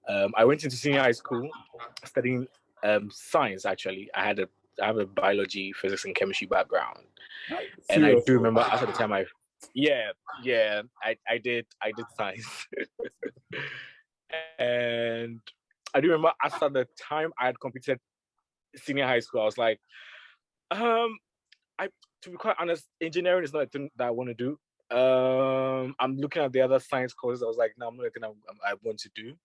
I went into senior high school studying science. Actually, I have a biology, physics, and chemistry background, and I do Seriously? remember after the time I did science, and I do remember after the time I had completed senior high school, I was like, I to be quite honest, engineering is not a thing that I want to do. I'm looking at the other science courses. I was like, no, I'm not a thing I want to do.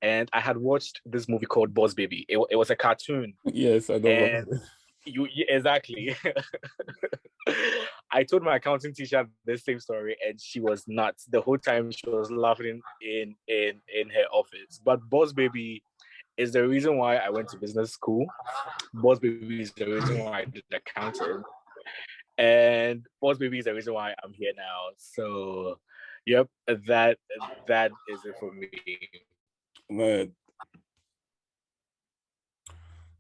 And I had watched this movie called Boss Baby. It was a cartoon. Yes, I know. And exactly. I told my accounting teacher the same story, and she was nuts. The whole time she was laughing in her office. But Boss Baby is the reason why I went to business school. Boss Baby is the reason why I did accounting. And Boss Baby is the reason why I'm here now. So yep, that is it for me. But,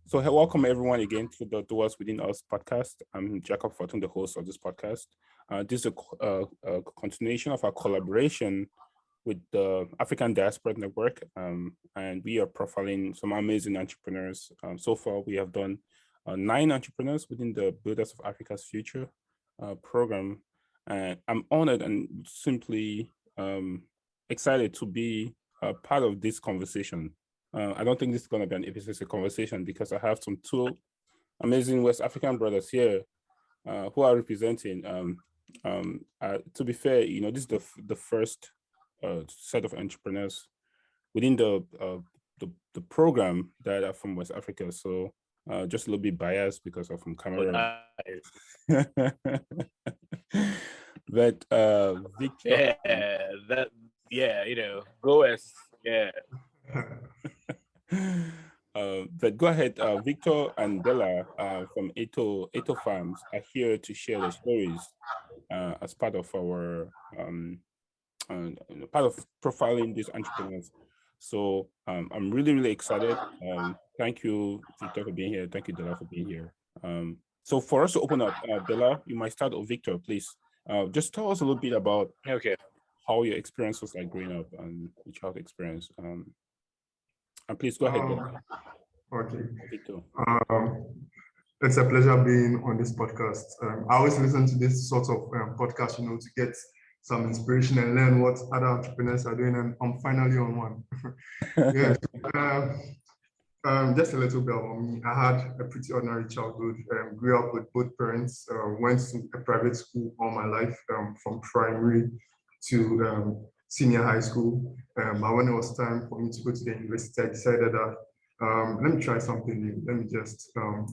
so welcome everyone again to the Doers Within Us podcast. I'm Jacob Fortune, the host of this podcast. This is a continuation of our collaboration with the African Diaspora Network, and we are profiling some amazing entrepreneurs. So far, we have done 9 entrepreneurs within the Builders of Africa's Future program. And I'm honored and simply excited to be a part of this conversation. I don't think this is going to be an episode conversation because I have some 2 amazing West African brothers here who are representing. To be fair, this is the first set of entrepreneurs within the program that are from West Africa. So just a little bit biased because I'm from Cameroon. But Victor, go West, yeah. But go ahead, Victor and Dela from Entofarms are here to share their stories as part of our part of profiling these entrepreneurs. So I'm really excited. Thank you, Victor, for being here. Thank you, Dela, for being here. So for us to open up, Dela, you might start with Victor, please. Just tell us a little bit about how your experience was like growing up and your child experience. And please go ahead. Okay. Victor. It's a pleasure being on this podcast. I always listen to this sort of podcast, to get some inspiration and learn what other entrepreneurs are doing, and I'm finally on one. Yes. Just a little bit about me. I had a pretty ordinary childhood. Grew up with both parents. Went to a private school all my life, from primary to senior high school. But when it was time for me to go to the university, I decided that let me try something new. Let me just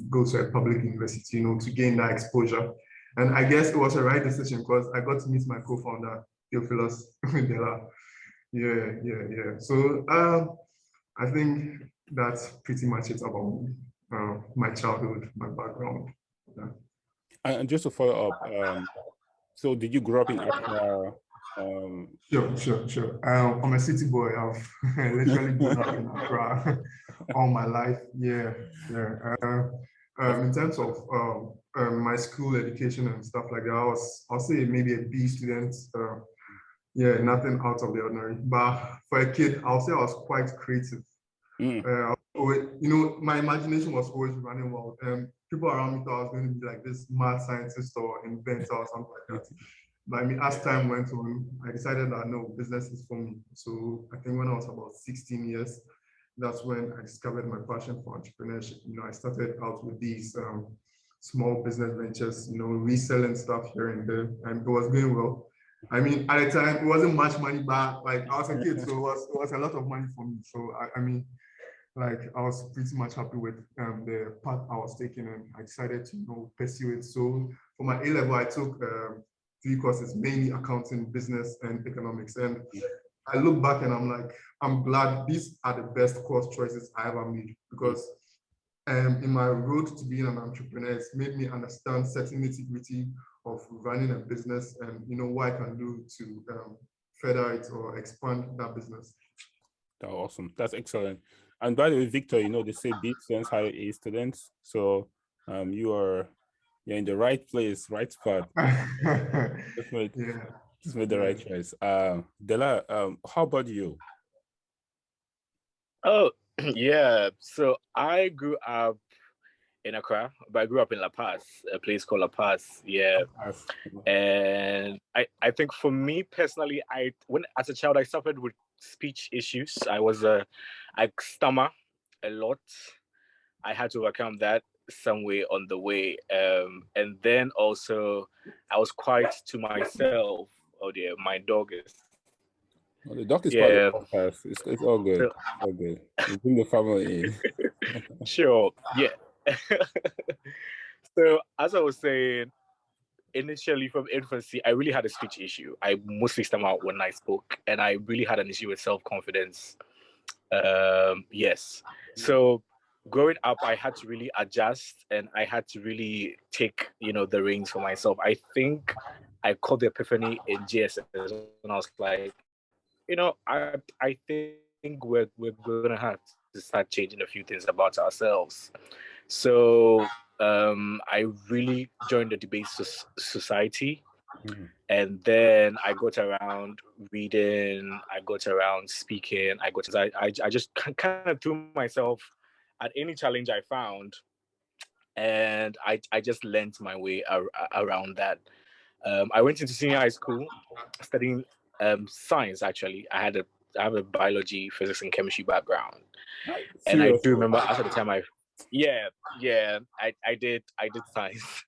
go to a public university, to gain that exposure. And I guess it was a right decision because I got to meet my co-founder, Theophilus Dela. Yeah. So I think that's pretty much it about me, my childhood, my background. Yeah. And just to follow up, so did you grow up in Accra? Sure. I'm a city boy. I've literally grown up in Accra all my life. Yeah. In terms of my school education and stuff like that, I'll say maybe a B student. Nothing out of the ordinary. But for a kid, I'll say I was quite creative. My imagination was always running wild. People around me thought I was going to be like this mad scientist or inventor or something like that. But as time went on, I decided that no, business is for me. So I think when I was about 16 years, that's when I discovered my passion for entrepreneurship. I started out with these small business ventures, reselling stuff here and there, and it was going well. At the time, it wasn't much money, but I was a kid, so it was a lot of money for me. So I was pretty much happy with the path I was taking, and I decided to pursue it. So for my A-level, I took 3 courses, mainly accounting, business, and economics. And I look back and I'm like, I'm glad these are the best course choices I ever made, because in my road to being an entrepreneur, it's made me understand certain nitty-gritty of running a business and what I can do to further it or expand that business. That's awesome. That's excellent. And by the way, Victor, they say B students hire A students. So you're in the right place, right spot. Just made the right choice. Dela, how about you? Oh, yeah. So I grew up in Accra, but I grew up in La Paz, a place called La Paz. Yeah. And I think for me personally, when as a child I suffered with speech issues. I stammer a lot. I had to overcome that some way on the way. And then also I was quite to myself. Oh dear, my dog is. Well, the dog is part of the podcast. It's all good. So, All good. We bring the family in. sure. Yeah. So as I was saying, initially from infancy, I really had a speech issue. I mostly stammered out when I spoke, and I really had an issue with self-confidence. Yes. So growing up, I had to really adjust, and I had to really take, the reins for myself. I think I caught the epiphany in JSS when I was like, I think we're gonna have to start changing a few things about ourselves. So I really joined the debate society. And then I got around reading, I got around speaking, I just kind of threw myself at any challenge I found, and I just learned my way around that. I went into senior high school studying science. Actually, I have a biology, physics, and chemistry background, and I do remember at the time I did science.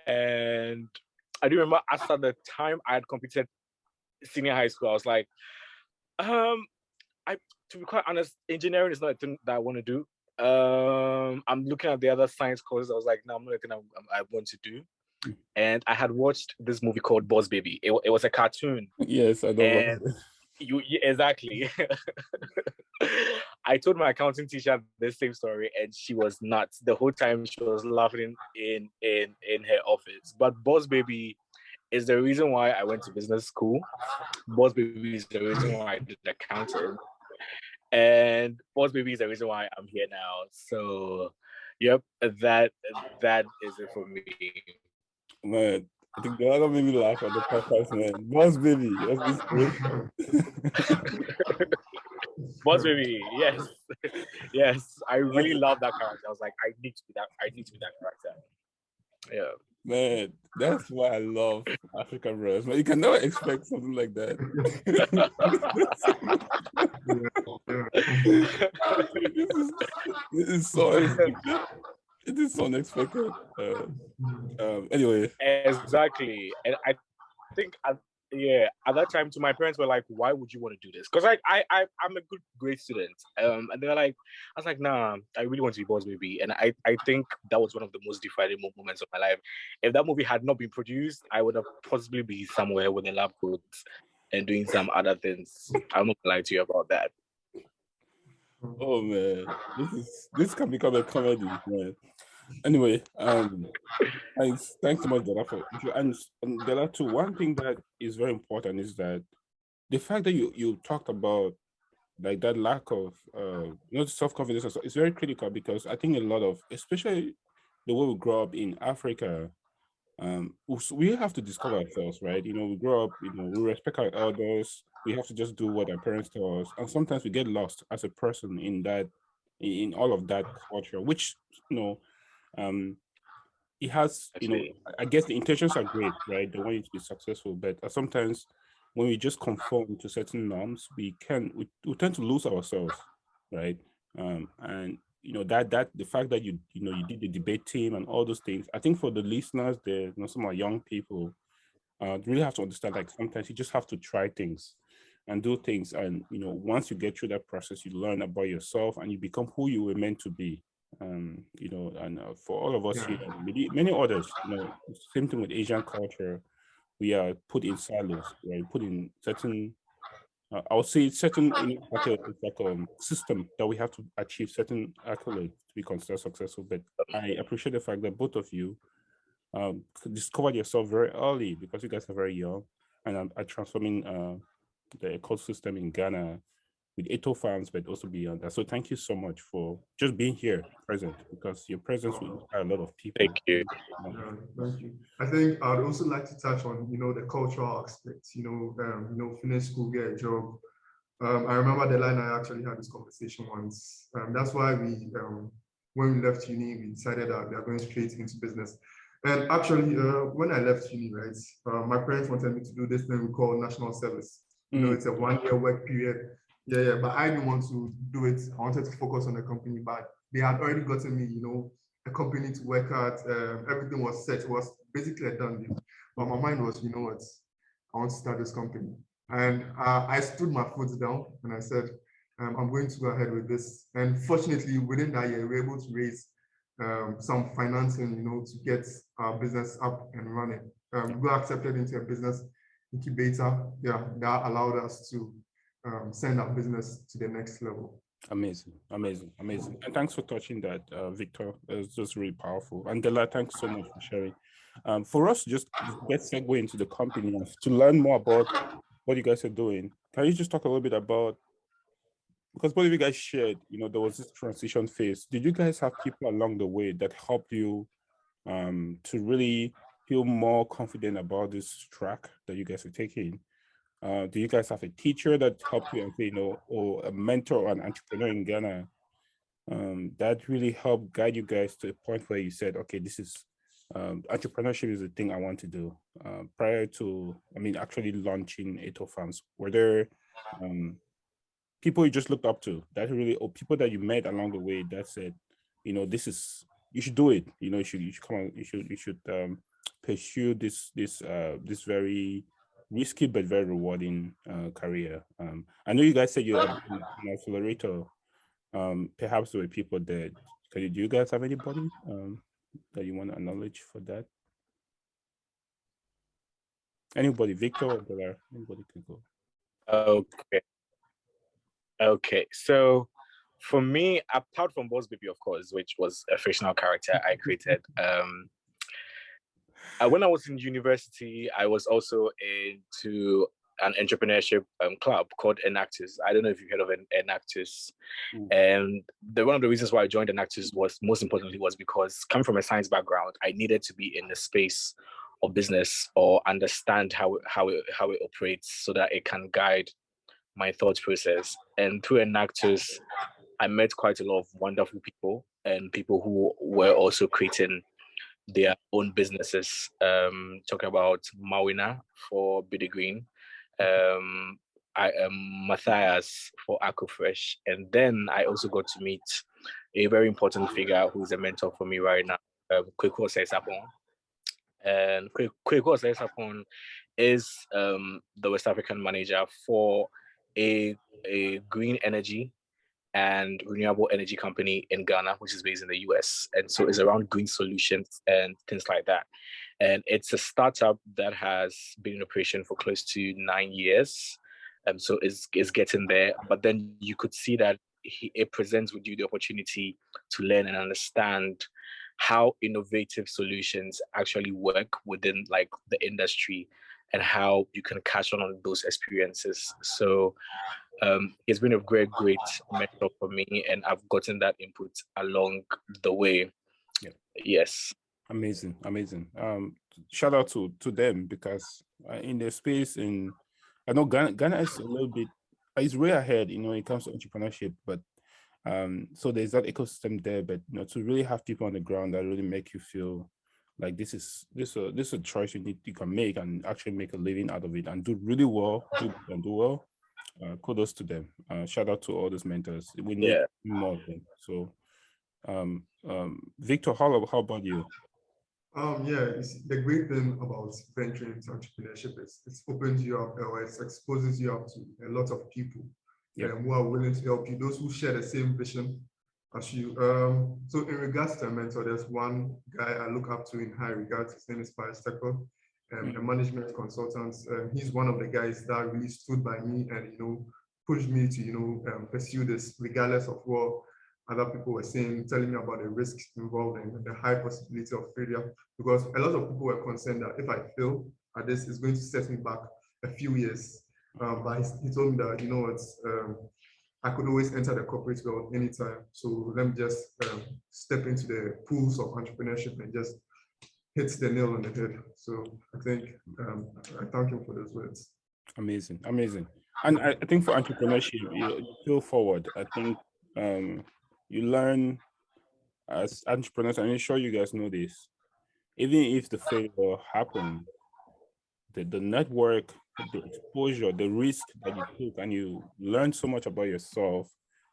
And I do remember after the time I had completed senior high school, I was like, I to be quite honest, engineering is not a thing that I want to do. I'm looking at the other science courses. I was like, no, I'm not a thing I want to do. And I had watched this movie called Boss Baby. It was a cartoon. Yes, I know. Exactly. I told my accounting teacher this same story, and she was nuts. The whole time she was laughing in her office. But Boss Baby is the reason why I went to business school. Boss Baby is the reason why I did accounting. And Boss Baby is the reason why I'm here now. So yep, that is it for me. Man, I think Dela made me laugh at the podcast, man. Boss Baby. Boss Baby, yes. Yes. I really love that character. I was like, I need to be that character. Yeah. Man, that's why I love African Rose. Man, you can never expect something like that. This is so unexpected. It is so unexpected. Anyway. Exactly. And I think at that time, my parents were like, "Why would you want to do this?" Because I'm a good grade student, and they're like, I was like, "Nah, I really want to be Boss Baby," and I think that was one of the most defining moments of my life. If that movie had not been produced, I would have possibly be somewhere with a lab coat and doing some other things. I'm not gonna lie to you about that. Oh man, this can become a comedy, man. Anyway, thanks so much, Dela, for and Dela too. One thing that is very important is that the fact that you talked about like that lack of self-confidence is very critical, because I think a lot of, especially the way we grow up in Africa, we have to discover ourselves, right? We grow up, we respect our elders. We have to just do what our parents tell us, and sometimes we get lost as a person in all of that culture, which it has, I guess the intentions are great, right? They want you to be successful, but sometimes when we just conform to certain norms, we tend to lose ourselves, right? And that the fact that you did the debate team and all those things, I think for the listeners there, some are young people, really have to understand, like, sometimes you just have to try things and do things, and once you get through that process, you learn about yourself and you become who you were meant to be. And for all of us here, many others, same thing with Asian culture. We are put in silos, right? Put in certain, I would say certain, it's like a system that we have to achieve certain accolades to be considered successful. But I appreciate the fact that both of you discovered yourself very early, because you guys are very young, and are transforming the ecosystem in Ghana with Entofarms, but also beyond that. So thank you so much for just being here present, because your presence will inspire a lot of people. Thank you. Thank you. I think I'd also like to touch on, the cultural aspects, finish school, get a job, I remember Dela and I actually had this conversation once. That's why when we left uni, we decided that we are going straight into business. And actually, when I left uni, right, my parents wanted me to do this thing we call national service. It's a 1-year work period. Yeah, but I didn't want to do it. I wanted to focus on the company, but they had already gotten me, a company to work at. Everything was set. It was basically a done deal. But my mind was, what, I want to start this company. And I stood my foot down and I said, I'm going to go ahead with this. And fortunately, within that year, we were able to raise some financing, to get our business up and running. We got accepted into a business incubator. Yeah, that allowed us to send our business to the next level. Amazing. And thanks for touching that, Victor. It's just really powerful. And Dela, thanks so much for sharing. For us, just let's segue into the company to learn more about what you guys are doing. Can you just talk a little bit about, because both of you guys shared, there was this transition phase. Did you guys have people along the way that helped you to really feel more confident about this track that you guys are taking? Do you guys have a teacher that helped you, or a mentor or an entrepreneur in Ghana that really helped guide you guys to a point where you said, okay, this is entrepreneurship is the thing I want to do? Prior to, actually launching Entofarms, were there people you just looked up to that really, or people that you met along the way that said, this is, you should do it, you should come on, you should pursue this very risky but very rewarding career? I know you guys said you're an accelerator. Perhaps there were people that, do you guys have anybody that you want to acknowledge for that? Anybody, Victor or Dela? Anybody can go. Okay. So for me, apart from Boss Baby, of course, which was a fictional character I created, when I was in university, I was also into an entrepreneurship club called Enactus. I don't know if you've heard of Enactus. And one of the reasons why I joined Enactus was, most importantly, was because coming from a science background, I needed to be in the space of business or understand how it operates so that it can guide my thought process. And through Enactus, I met quite a lot of wonderful people and people who were also creating their own businesses. Talking about Mawina for Biddy Green, I am Matthias for Aquafresh, and then I also got to meet a very important figure who is a mentor for me right now, Kweko Sesapon. And Kweko Sesapon is the West African manager for a green energy and renewable energy company in Ghana, which is based in the US. And so it's around green solutions and things like that. And it's a startup that has been in operation for close to 9 years. So it's getting there. But then you could see that it presents with you the opportunity to learn and understand how innovative solutions actually work within like the industry and how you can catch on those experiences. So it's been a great mentor for me, and I've gotten that input along the way. Yeah. Yes. Amazing. Shout out to them, because in their space, I know Ghana is a little bit, it's way ahead, when it comes to entrepreneurship, but so there's that ecosystem there, but to really have people on the ground that really make you feel like this is a choice you can make and actually make a living out of it and do really well, do well. Kudos to them. Shout out to all those mentors. We need more of them. So, Victor, how about you? The great thing about venturing into entrepreneurship is it opens you up, or it exposes you up to a lot of people who are willing to help you, those who share the same vision as you. So in regards to a mentor, there's one guy I look up to in high regards. His name is Paris Tekel, a management consultant. He's one of the guys that really stood by me and pushed me to pursue this regardless of what other people were saying, telling me about the risks involved and the high possibility of failure, because a lot of people were concerned that if I fail at this, it's going to set me back a few years. But he told me that, I could always enter the corporate world anytime. So let me just step into the pools of entrepreneurship and just hit the nail on the head. So I think I thank him for those words. Amazing. And I think for entrepreneurship, you feel forward. I think you learn as entrepreneurs, and I'm sure you guys know this. Even if the failure happens, the network, the exposure, the risk that you took, and you learn so much about yourself,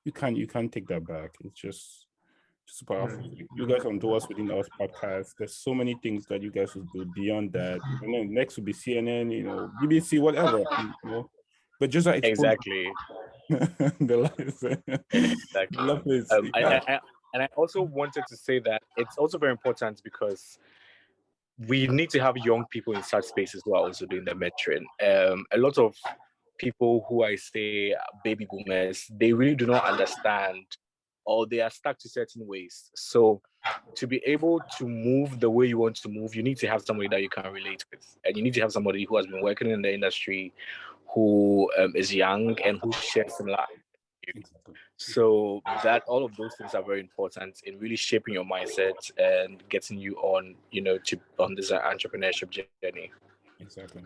you can't take that back. It's just powerful. You guys on Doers Within Us podcast, there's so many things that you guys will do beyond that. And then next will be CNN, BBC, whatever, but just that exposure. Exactly. The life, Exactly. love is, And I also wanted to say that it's also very important because we need to have young people in such spaces who are also doing the mentoring. A lot of people who I say baby boomers, they really do not understand, or they are stuck to certain ways. So to be able to move the way you want to move, you need to have somebody that you can relate with. And you need to have somebody who has been working in the industry, who is young and who shares similar. exactly. So that all of those things are very important in really shaping your mindset and getting you on, on this entrepreneurship journey. Exactly.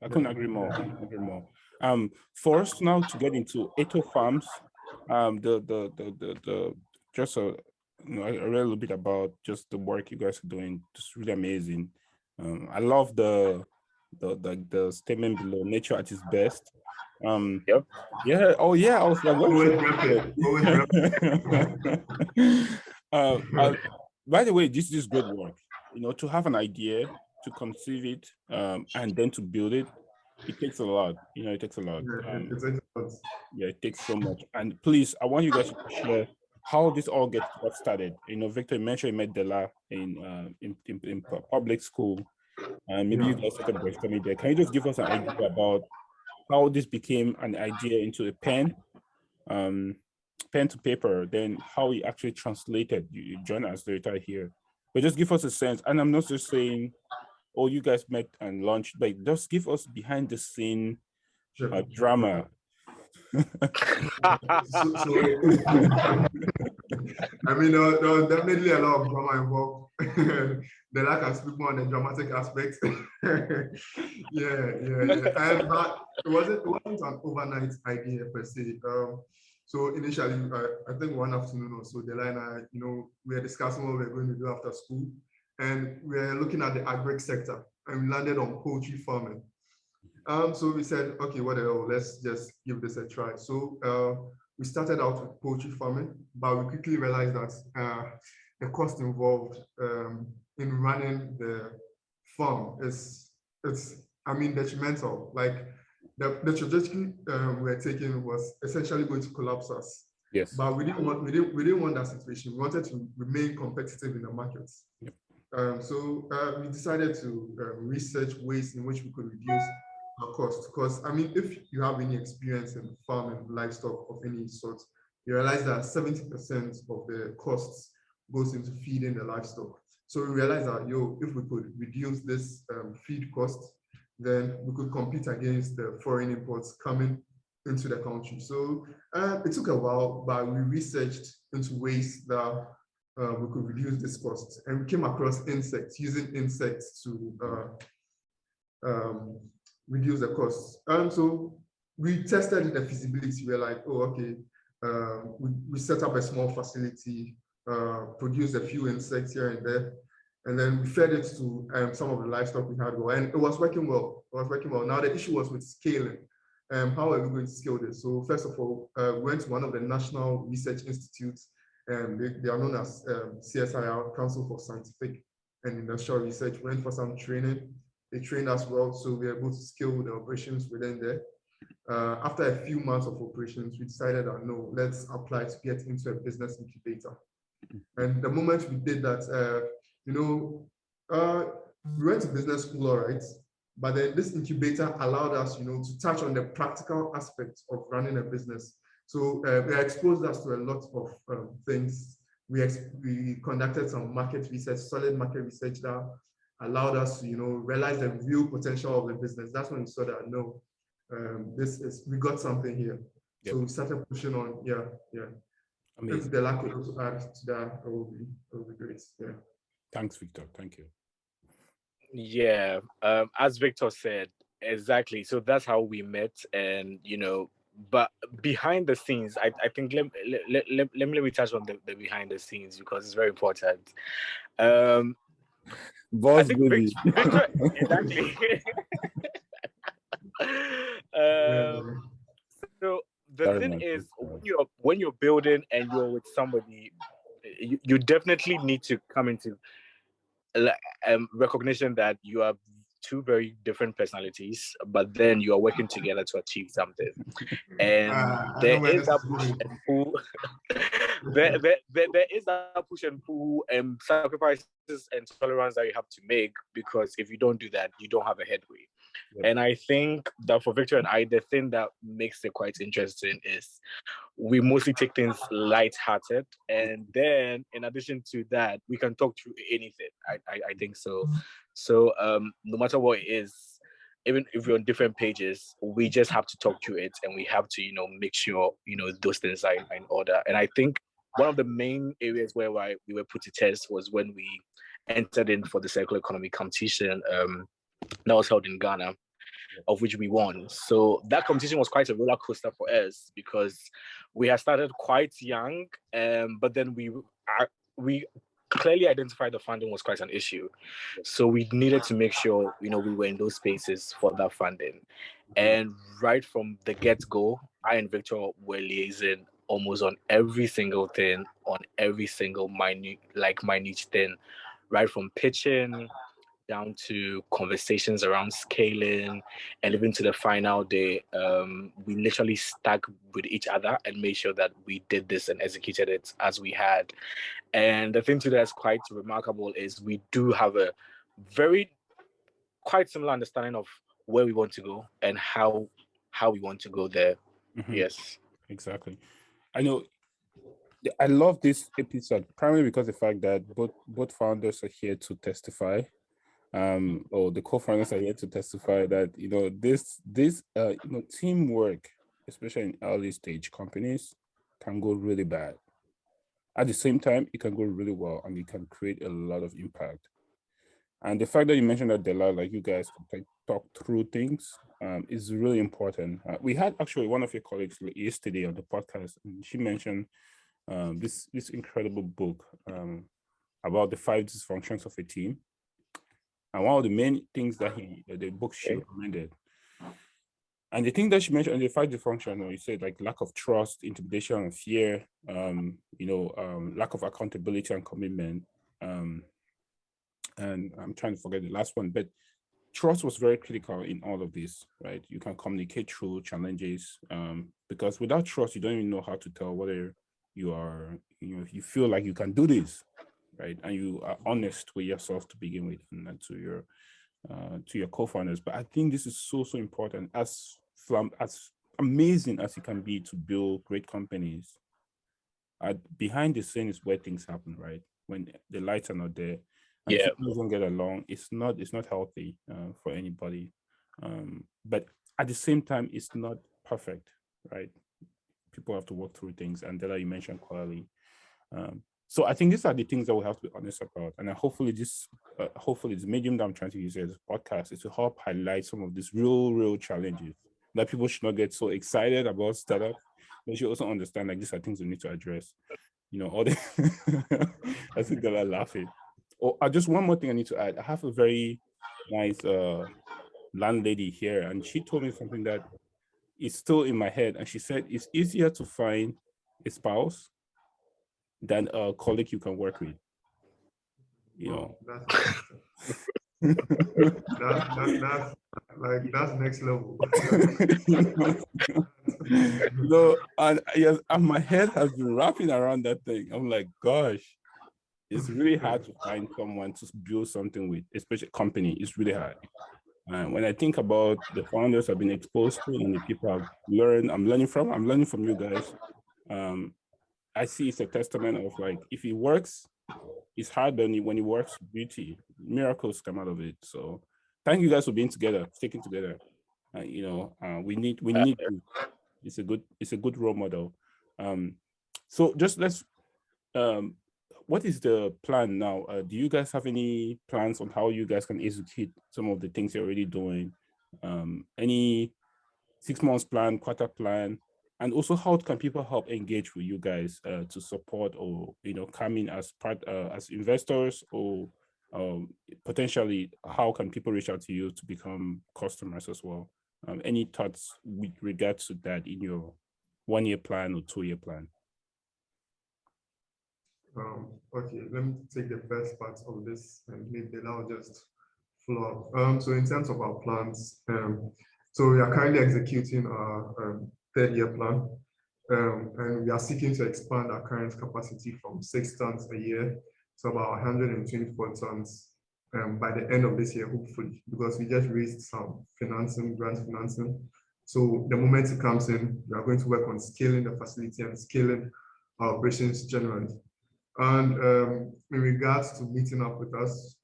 I couldn't agree more. For us now to get into Entofarms, the just I read a little bit about just the work you guys are doing. Just really amazing. I love the statement below: nature at its best. Yep. Yeah. Oh yeah. I was like, what Always should by the way, this is great work. To have an idea, to conceive it, and then to build it, it takes a lot. It takes a lot. Yeah, it takes so much. And please, I want you guys to share how this all got started. Victor, you mentioned you met Dela in public school. Maybe you guys started brainstorming there. Can you just give us an idea about how this became an idea into a pen to paper, then how we actually translated? You join us later here, but just give us a sense. And I'm not just saying, oh, you guys met and launched, but just give us behind the scene drama. I mean, there was definitely a lot of drama involved. Then I can speak more on the dramatic aspect. yeah. But it wasn't an overnight idea per se. So initially, I think one afternoon or so, Dela and I, we were discussing what we were going to do after school, and we were looking at the agric sector, and we landed on poultry farming. So we said, okay, what the hell, let's just give this a try. So we started out with poultry farming, but we quickly realized that the cost involved in running the farm is detrimental. Like the trajectory we're taking was essentially going to collapse us. Yes. But we didn't want that situation. We wanted to remain competitive in the markets. Yep. So we decided to research ways in which we could reduce our cost. Because if you have any experience in farming livestock of any sort, you realize that 70% of the costs goes into feeding the livestock. So we realized that if we could reduce this feed cost, then we could compete against the foreign imports coming into the country. So it took a while, but we researched into ways that we could reduce this cost, and we came across using insects to reduce the costs. So we tested the feasibility. We're like, oh, okay, we set up a small facility, produced a few insects here and there, and then we fed it to some of the livestock we had, and it was working well. Now the issue was with scaling. How are we going to scale this? So first of all, we went to one of the national research institutes, and they are known as CSIR, Council for Scientific and Industrial Research. We went for some training. They trained us well, so we were able to scale the operations within there. After a few months of operations, we decided that no, let's apply to get into a business incubator. And the moment we did that, we went to business school, all right, but then this incubator allowed us, to touch on the practical aspects of running a business. So it exposed us to a lot of things. We conducted some market research, solid market research that allowed us to, realize the real potential of the business. That's when we saw that, no, we got something here. Yep. So we started pushing on, yeah. Amazing. If Dela could also add to that, it would be great, yeah. Thanks, Victor, thank you. Yeah, as Victor said, Exactly. So that's how we met, and but behind the scenes, I think let me touch on the behind the scenes because it's very important. I Boss think baby. Victor exactly. Yeah. um, so the Sorry, thing man. is, when you're building and you're with somebody, you definitely need to come into recognition that you are two very different personalities, but then you are working together to achieve something. And I there know where is this that is push going. and pull. There is that push and pull and sacrifices and tolerance that you have to make, because if you don't do that, you don't have a headway. Yep. And I think that for Victor and I, the thing that makes it quite interesting is we mostly take things light-hearted, and then in addition to that, we can talk through anything. I think so. So no matter what it is, even if we're on different pages, we just have to talk through it, and we have to make sure those things are in order. And I think one of the main areas where we were put to test was when we entered in for the circular economy competition that was held in Ghana, of which we won. So that competition was quite a roller coaster for us because we had started quite young, but then we clearly identified the funding was quite an issue. So we needed to make sure we were in those spaces for that funding. And right from the get-go, I and Victor were liaising almost on every single thing, on every single minute thing, right from pitching down to conversations around scaling, and even to the final day. We literally stuck with each other and made sure that we did this and executed it as we had. And the thing too that's quite remarkable is we do have a very quite similar understanding of where we want to go and how we want to go there. Mhm. Yes. Exactly. I know. I love this episode primarily because the fact that both founders are here to testify. Or the co-founders are here to testify that this teamwork, especially in early stage companies, can go really bad. At the same time, it can go really well, and it can create a lot of impact. And the fact that you mentioned that, Dela, like you guys can talk through things, is really important. We had actually one of your colleagues yesterday on the podcast, and she mentioned this incredible book about the 5 dysfunctions of a team. And one of the main things that the book she recommended, and the thing that she mentioned, the 5 dysfunction, you said like lack of trust, intimidation, and fear, lack of accountability and commitment. And I'm trying to forget the last one, but trust was very critical in all of this, right? You can communicate through challenges, because without trust, you don't even know how to tell whether you are, you feel like you can do this, right? And you are honest with yourself to begin with, and to your co-founders. But I think this is so important. As amazing as it can be to build great companies, behind the scene is where things happen, right? When the lights are not there, and if people don't get along, it's not healthy for anybody. But at the same time, it's not perfect, right? People have to work through things, and that you mentioned clearly. So I think these are the things that we have to be honest about, and hopefully this medium that I'm trying to use as a podcast is to help highlight some of these real challenges that people should not get so excited about startups. They should also understand like these are things we need to address. All the I think they're laughing. Oh, just one more thing I need to add. I have a very nice landlady here, and she told me something that is still in my head. And she said it's easier to find a spouse than a colleague you can work with. That's next level. And yes, and my head has been wrapping around that thing. I'm like, gosh, it's really hard to find someone to build something with, especially company. It's really hard. When I think about the founders I've been exposed to and the people I'm learning from you guys. I see it's a testament of like, if it works, it's hard, but when it works, beauty, miracles come out of it. So thank you guys for being together, sticking together. We need to. It's a good role model. So just let's what is the plan now? Do you guys have any plans on how you guys can execute some of the things you're already doing? Any 6 months plan, quarter plan, and also how can people help engage with you guys to support or come in as part as investors, or potentially how can people reach out to you to become customers as well? Any thoughts with regards to that in your 1-year plan or 2-year plan? Okay, let me take the first part of this and maybe I'll just follow up. So in terms of our plans, so we are currently executing our 3rd-year plan, and we are seeking to expand our current capacity from 6 tons a year to about 124 tons by the end of this year, hopefully, because we just raised some financing, grant financing. So the moment it comes in, we are going to work on scaling the facility and scaling our operations generally. And in regards to meeting up with us,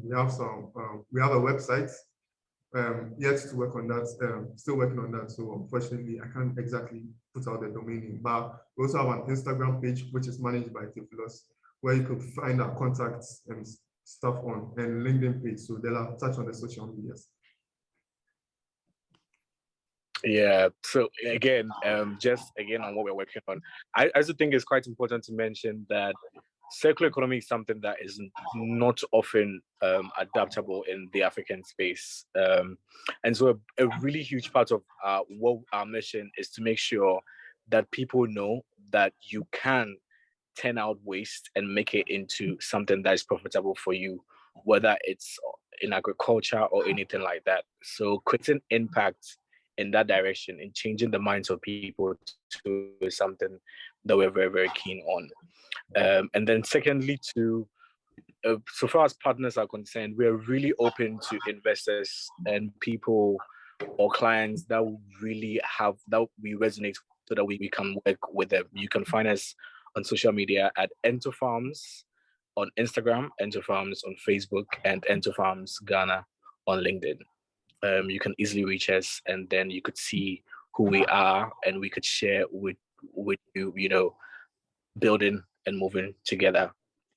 we have a website, yet to work on that, still working on that. So unfortunately, I can't exactly put out the domain name, but we also have an Instagram page, which is managed by Theophilus, where you could find our contacts and stuff on, and LinkedIn page. So Dela, touch on the social medias. Yeah, so again, just again on what we're working on, I also think it's quite important to mention that circular economy is something that is not often adaptable in the African space. And so a really huge part of what our mission is to make sure that people know that you can turn out waste and make it into something that is profitable for you, whether it's in agriculture or anything like that. So creating impact in that direction and changing the minds of people to is something that we're very, very keen on. And then secondly, so far as partners are concerned, we're really open to investors and people or clients that really have, that we resonate so that we can work with them. You can find us on social media at Entofarms on Instagram, Entofarms on Facebook, and Entofarms Ghana on LinkedIn. You can easily reach us, and then you could see who we are, and we could share with you, building and moving together.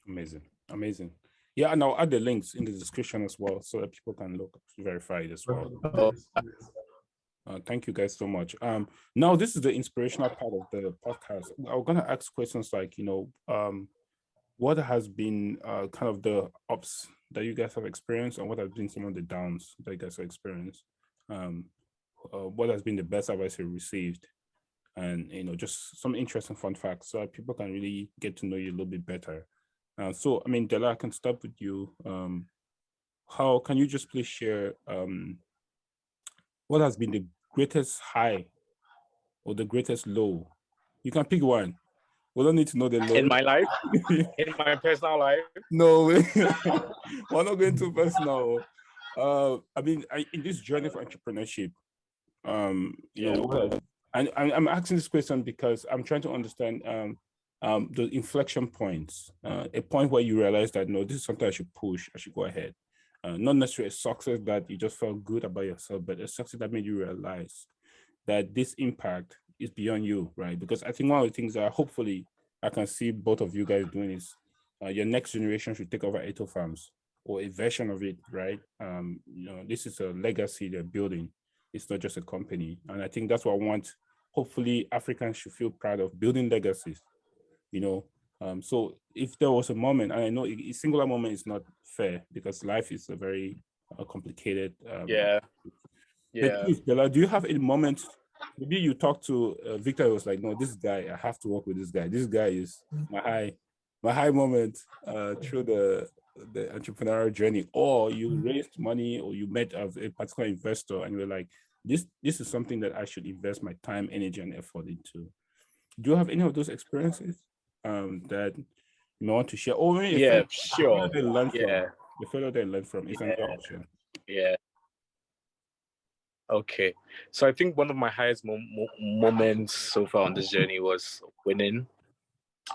Amazing. Yeah, and I'll add the links in the description as well so that people can look verified as well. Thank you guys so much. Now this is the inspirational part of the podcast. I'm gonna ask questions like, what has been kind of the ups that you guys have experienced, and what has been some of the downs that you guys have experienced? What has been the best advice you received? And just some interesting fun facts so that people can really get to know you a little bit better. So, I mean, Dela, I can start with you. How can you just please share what has been the greatest high or the greatest low? You can pick one. We don't need to know the low. In my life? In my personal life? No, we're not going too personal. I mean, in this journey for entrepreneurship, I'm asking this question because I'm trying to understand the inflection points, a point where you realize that, no, this is something I should push, I should go ahead. Not necessarily a success that you just felt good about yourself, but a success that made you realize that this impact is beyond you, right? Because I think one of the things that hopefully I can see both of you guys doing is your next generation should take over Entofarms, or a version of it, right? This is a legacy they're building. It's not just a company. And I think that's what I want. Hopefully Africans should feel proud of building legacies, So if there was a moment, and I know a singular moment is not fair because life is a very complicated. Yeah. But please, Dela, do you have a moment? Maybe you talked to Victor, was like, no, this guy, I have to work with this guy. This guy is my high moment through the entrepreneurial journey. Or you raised money, or you met a particular investor and you're like, this is something that I should invest my time, energy, and effort into. Do you have any of those experiences that you want to share? Or maybe sure. The fellow they learn from is another option. Yeah. Okay. So I think one of my highest moments so far on this journey was winning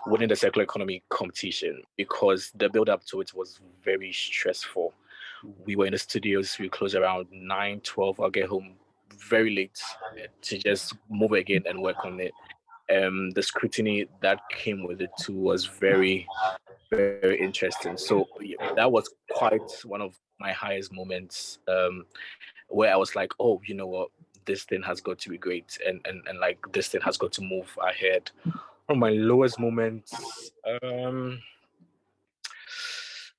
the circular economy competition, because the build up to it was very stressful. We were in the studios, we closed around 9-12. I'll get home very late to just move again and work on it. The scrutiny that came with it too was very, very interesting. So that was quite one of my highest moments. where I was like, oh, you know what, this thing has got to be great, and like this thing has got to move ahead. From my lowest moments,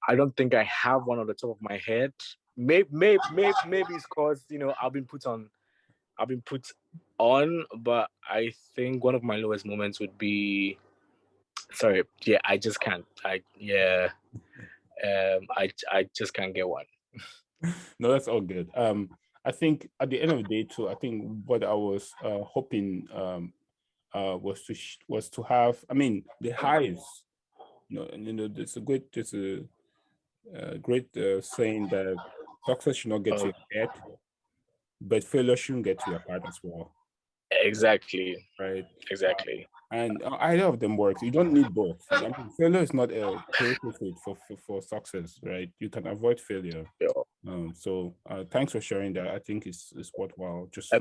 I don't think I have one on the top of my head. Maybe it's because, you know, I've been put on, but I think one of my lowest moments would be, sorry, yeah, I just can't. I just can't get one. No, that's all good. I think at the end of the day too, I think what I was hoping was to have, I mean, the highs. You know, and you know, there's a great saying that success should not get to your head, but failure shouldn't get to your heart as well. Exactly. Right. Exactly. And either of them works. You don't need both. I mean, failure is not a prerequisite for success, right? You can avoid failure. Yeah. So thanks for sharing that. I think it's worthwhile. Just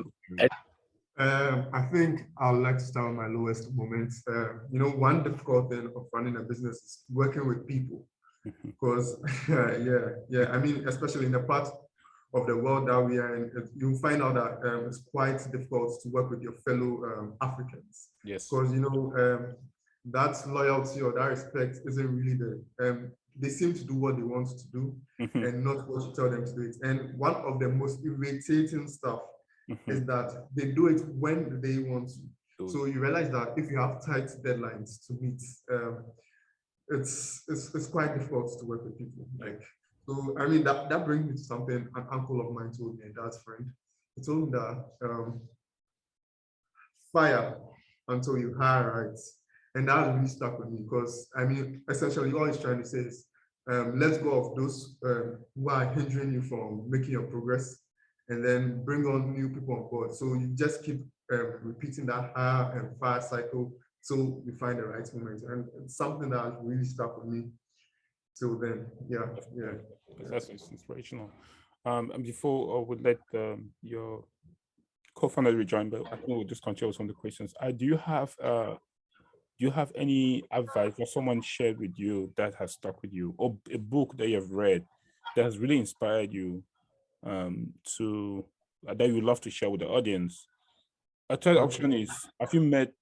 I think I'd like to start with my lowest moments. You know, one difficult thing of running a business is working with people. Because I mean, especially in the part of the world that we are in, you'll find out that it's quite difficult to work with your fellow Africans. Yes. Because, you know, that loyalty or that respect isn't really there. They seem to do what they want to do and not what you tell them to do it. And one of the most irritating stuff is that they do it when they want to. So you realize that if you have tight deadlines to meet, it's quite difficult to work with people. Like, so I mean that brings me to something an uncle of mine told me, a dad's friend. He told me that fire until you hire right. And that really stuck with me because I mean essentially all he's trying to say is let's go of those who are hindering you from making your progress and then bring on new people on board. So you just keep repeating that hire and fire cycle till you find the right moment. And it's something that has really stuck with me till then. Yeah. That's inspirational. And before I would let your co-founder rejoin, but I think we'll just continue with some of the questions. Do you have any advice or someone shared with you that has stuck with you, or a book that you have read that has really inspired you to that you would love to share with the audience? A third option is, have you met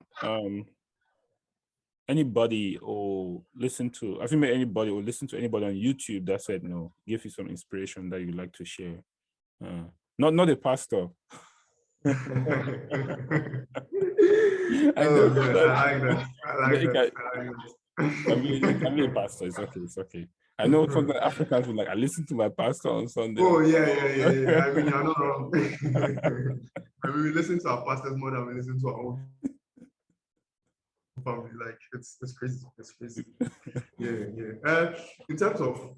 anybody or listened to anybody on YouTube that said, no, give you some inspiration that you'd like to share? Not a pastor. I like that. It can be a pastor. It's okay. I know sometimes Africans will like, I listen to my pastor on Sunday. Oh, yeah. I mean, you're not wrong. I mean, we listen to our pastors more than we listen to our own family. Like, it's crazy. It's crazy. Yeah. In terms of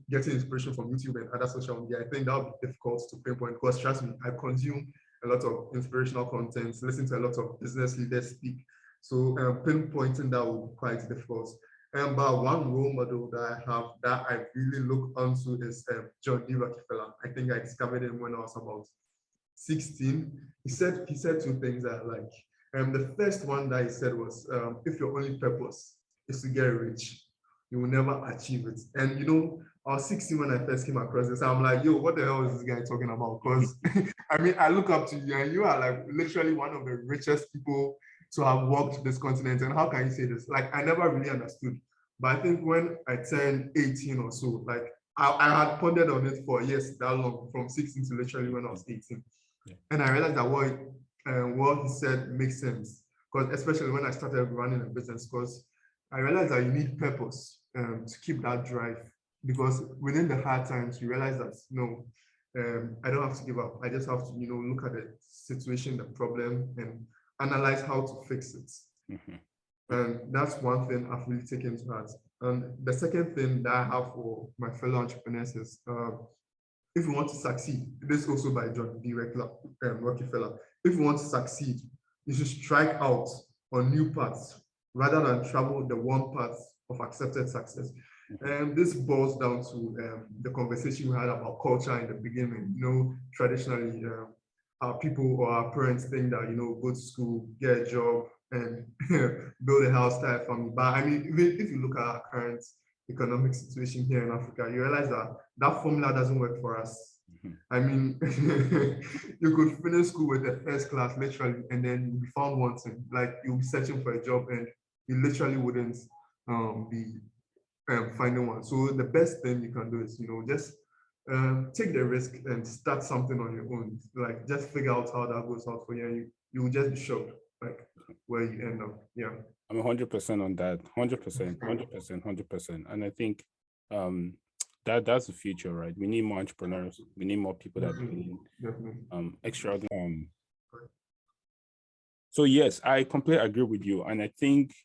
getting inspiration from YouTube and other social media, I think that would be difficult to pinpoint because, trust me, I consume a lot of inspirational content, listen to a lot of business leaders speak. So pinpointing that would be quite difficult. But one role model that I have that I really look onto is John D. Rockefeller. I think I discovered him when I was about 16. He said two things that I like. The first one that he said was, if your only purpose is to get rich, you will never achieve it. And you know, I was 16 when I first came across this. I'm like, yo, what the hell is this guy talking about? Because I mean, I look up to you and you are like literally one of the richest people to have walked this continent. And how can you say this? Like, I never really understood. But I think when I turned 18 or so, like I had pondered on it for years that long, from 16 to literally when I was 18. And I realized that what he said makes sense. Because especially when I started running a business, because I realized that you need purpose to keep that drive. Because within the hard times, you realize that no, I don't have to give up. I just have to, you know, look at the situation, the problem, and analyze how to fix it. And that's one thing I've really taken to heart. And the second thing that I have for my fellow entrepreneurs is, if you want to succeed, this is also by John D. Rockefeller. If you want to succeed, you should strike out on new paths rather than travel the one path of accepted success. And this boils down to the conversation we had about culture in the beginning. You know, traditionally, our people or our parents think that, you know, go to school, get a job, and build a house, start a family. But I mean, if you look at our current economic situation here in Africa, you realize that that formula doesn't work for us. I mean, you could finish school with a first class literally, and then you'll be found wanting. Like you'll be searching for a job, and you literally wouldn't be finding one. So the best thing you can do is, just take the risk and start something on your own. Like just figure out how that goes out for you, and you will just be shocked, like where you end up. Yeah, I'm 100% on that. 100%, 100%, 100%. And I think that's the future, right? We need more entrepreneurs. We need more people that are doing extraordinary. So yes, I completely agree with you, and I think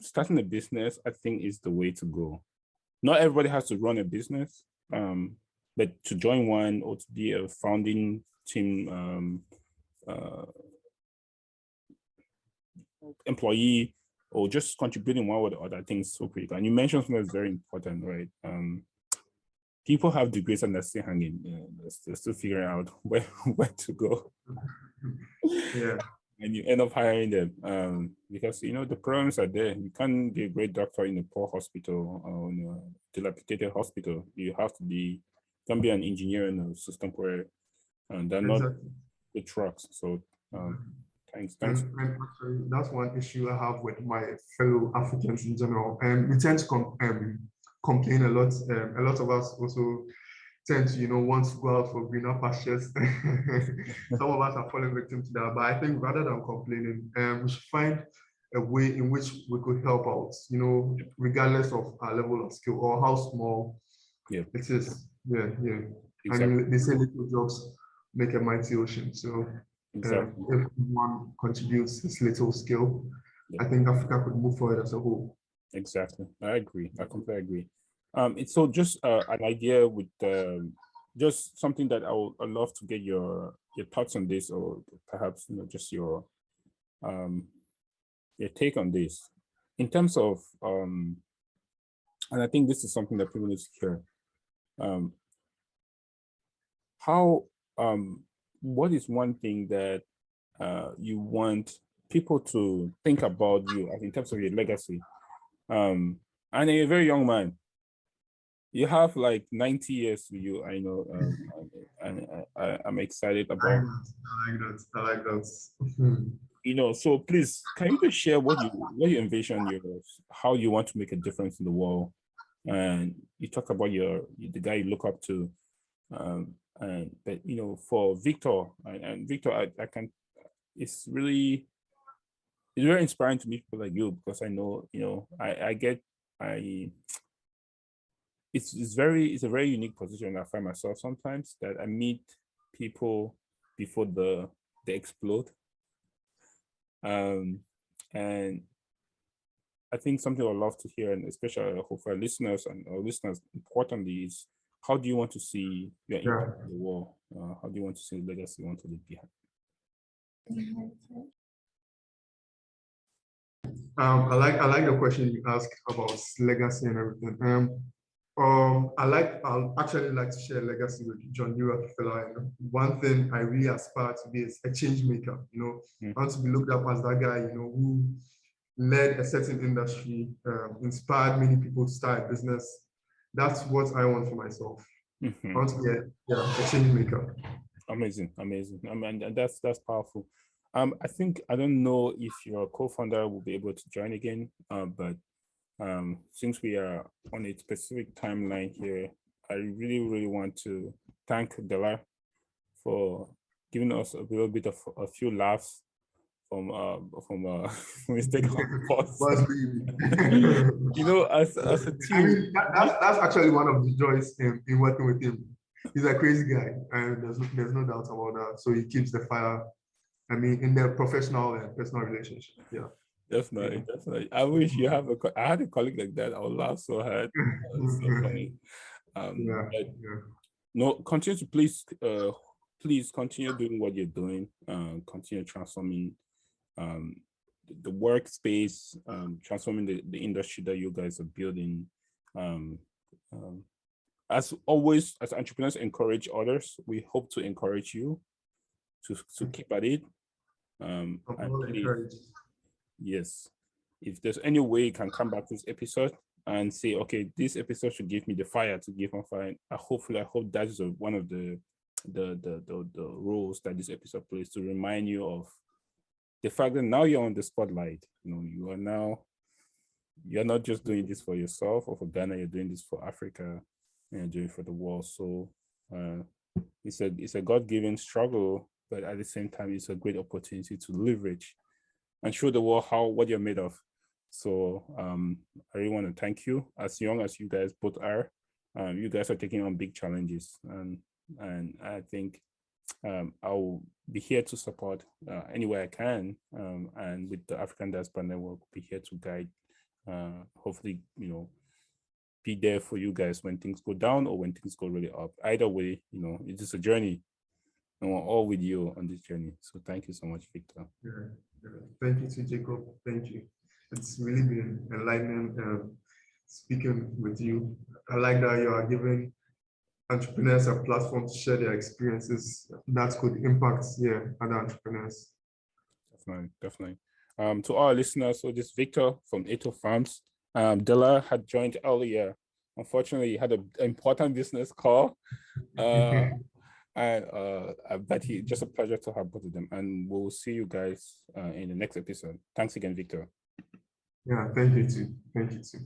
starting a business, I think, is the way to go. Not everybody has to run a business, but to join one or to be a founding team employee, or just contributing one or the other things so critical. And you mentioned something that's very important, right? People have degrees and they're still hanging. They're still figuring out where to go. Yeah. And you end up hiring them because the problems are there. You can't be a great doctor in a poor hospital or in a dilapidated hospital. You have to can be an engineer in a system where they're not the trucks. So thanks. And actually, that's one issue I have with my fellow Africans in general. We tend to complain a lot. A lot of us also tend to, want to go out for greener pastures. Some of us are falling victim to that. But I think rather than complaining, we should find a way in which we could help out, regardless of our level of skill or how small it is. Yeah. Exactly. And they say little jobs make a mighty ocean. So exactly. If one contributes his little skill, I think Africa could move forward as a whole. Exactly. I agree. I completely agree. It's so just an idea with just something that I'd love to get your thoughts on this, or perhaps just your take on this in terms of and I think this is something that people need to hear. What is one thing that you want people to think about you in terms of your legacy? And you're a very young man. You have like 90 years to you, I know, and I'm excited about. I like that. So please, can you just share what you envision how you want to make a difference in the world? And you talk about the guy you look up to, but for Victor and Victor, I can. It's very inspiring to meet people like you, because I know it's a very unique position I find myself sometimes, that I meet people before they explode. And I think something I'd love to hear, and especially I hope for our listeners importantly, is how do you want to see your impact in the world? How do you want to see the legacy you want to leave behind? I like the question you asked about legacy and everything. I'll actually like to share a legacy with John D. Rockefeller. One thing I really aspire to be is a change maker. I want to be looked up as that guy, who led a certain industry, inspired many people to start a business. That's what I want for myself. I want to be a change maker. Amazing. I mean, and that's powerful. I think, I don't know if your co-founder will be able to join again, but since we are on a specific timeline here, I really, really want to thank Dela for giving us a little bit of a few laughs from his take on as a team. I mean, that's actually one of the joys in working with him. He's a crazy guy, and there's no doubt about that. So he keeps the fire. I mean, in their professional and personal relationship. Yeah. Definitely. I wish you have I had a colleague like that. I would laugh so hard. It's so funny. No, continue to please continue doing what you're doing. Continue transforming the workspace, transforming the industry that you guys are building. As always, as entrepreneurs encourage others, we hope to encourage you to keep at it. And please, yes, if there's any way you can come back to this episode, and say, okay, this episode should give me the fire to give on fire. I hope that is one of the roles that this episode plays, to remind you of the fact that now you're on the spotlight. You're not just doing this for yourself or for Ghana, you're doing this for Africa, and you're doing it for the world. So it's a God-given struggle, but at the same time, it's a great opportunity to leverage and show the world what you're made of. So I really want to thank you. As young as you guys both are, you guys are taking on big challenges, and I think I'll be here to support any way I can, and with the African Diaspora Network, be here to guide. Hopefully, be there for you guys when things go down or when things go really up. Either way, it is a journey, and we're all with you on this journey. So thank you so much, Victor. Yeah. Thank you to Jacob. Thank you. It's really been enlightening speaking with you. I like that you are giving entrepreneurs a platform to share their experiences that could impact other entrepreneurs. Definitely. To our listeners, so this is Victor from Entofarms. Dela had joined earlier. Unfortunately, he had an important business call. But just a pleasure to have both of them. And we'll see you guys in the next episode. Thanks again, Victor. Yeah, thank you too. Thank you too.